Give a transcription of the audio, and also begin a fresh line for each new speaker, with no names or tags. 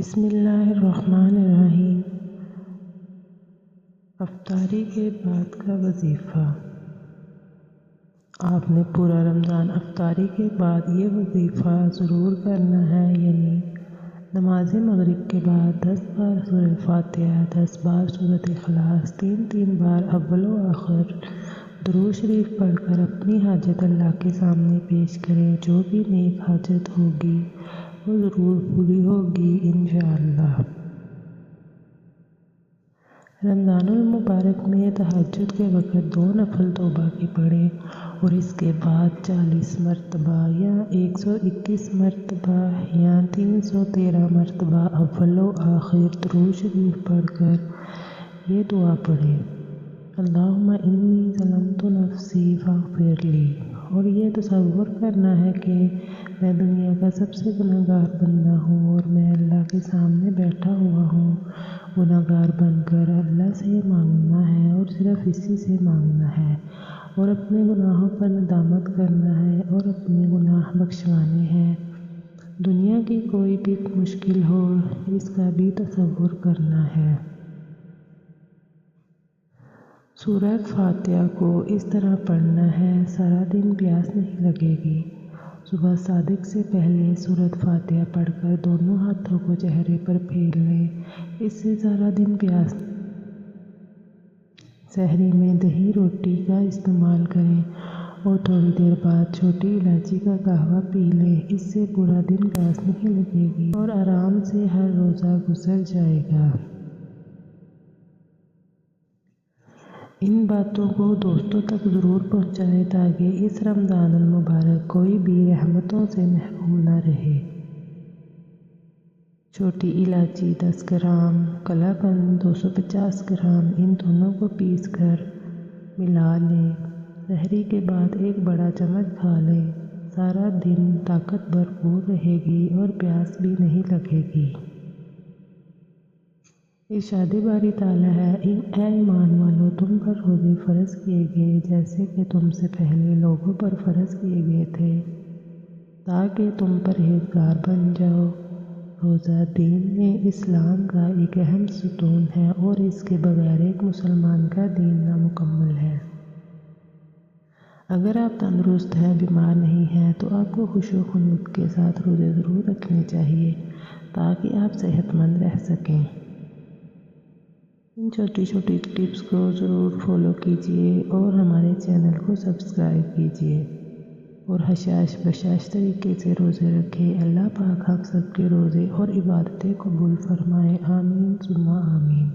بسم اللہ الرحمن الرحیم۔ افطاری کے بعد کا وظیفہ۔ آپ نے پورا رمضان افطاری کے بعد یہ وظیفہ ضرور کرنا ہے، یعنی نماز مغرب کے بعد 10 بار سورۃ فاتحہ، 10 بار سورۃ اخلاص، 3 بار اول و آخر درود شریف پڑھ کر اپنی حاجت اللہ کے سامنے پیش کریں۔ جو بھی نیک حاجت ہوگی وہ ضرور پوری ہوگی انشاءاللہ۔ رمضان المبارک میں تہجد کے وقت 2 نفل توبہ کے پڑھیں اور اس کے بعد 40 مرتبہ یا 121 مرتبہ یا 313 مرتبہ اول و آخر درود شریف پڑھ کر یہ دعا پڑھیں: اللہم انی ظلمت نفسی فاغفر لی۔ اور یہ تصور کرنا ہے کہ میں دنیا کا سب سے گناہ گار بندہ ہوں اور میں اللہ کے سامنے بیٹھا ہوا ہوں۔ گناہ گار بن کر اللہ سے مانگنا ہے اور صرف اسی سے مانگنا ہے، اور اپنے گناہوں پر ندامت کرنا ہے اور اپنے گناہ بخشوانے ہیں۔ دنیا کی کوئی بھی مشکل ہو اس کا بھی تصور کرنا ہے۔ سورۃ فاتحہ کو اس طرح پڑھنا ہے، سارا دن پیاس نہیں لگے گی۔ صبح صادق سے پہلے سورۃ فاتحہ پڑھ کر دونوں ہاتھوں کو چہرے پر پھیر لیں، اس سے سارا دن پیاس نہیں لگے۔ سحری میں دہی روٹی کا استعمال کریں اور تھوڑی دیر بعد چھوٹی الائچی کا قہوہ پی لیں، اس سے پورا دن پیاس نہیں لگے گی اور آرام سے ہر روزہ گزر جائے گا۔ ان باتوں کو دوستوں تک ضرور پہنچائیں تاکہ اس رمضان المبارک کوئی بھی رحمتوں سے محروم نہ رہے۔ چھوٹی الائچی 10 گرام، کلا قند 250 گرام، ان دونوں کو پیس کر ملا لیں۔ سحری کے بعد 1 بڑا چمچ کھا لیں، سارا دن طاقت بھرپور رہے گی اور پیاس بھی نہیں لگے گی۔ ارشاد باری تعالیٰ ہے: اے ایمان والو، تم پر روزے فرض کیے گئے جیسے کہ تم سے پہلے لوگوں پر فرض کیے گئے تھے، تاکہ تم پرہیزگار بن جاؤ۔ روزہ دین اسلام کا ایک اہم ستون ہے اور اس کے بغیر ایک مسلمان کا دین نامکمل ہے۔ اگر آپ تندرست ہیں، بیمار نہیں ہیں، تو آپ کو خوش و خنود کے ساتھ روزے ضرور رکھنے چاہیے تاکہ آپ صحت مند رہ سکیں۔ ان چھوٹی چھوٹی ٹپس کو ضرور فالو کیجیے اور ہمارے چینل کو سبسکرائب کیجیے اور حشاش بشاش طریقے سے روزے رکھیں۔ اللہ پاک ہم سب کے روزے اور عبادتیں قبول فرمائے، آمین ثم آمین۔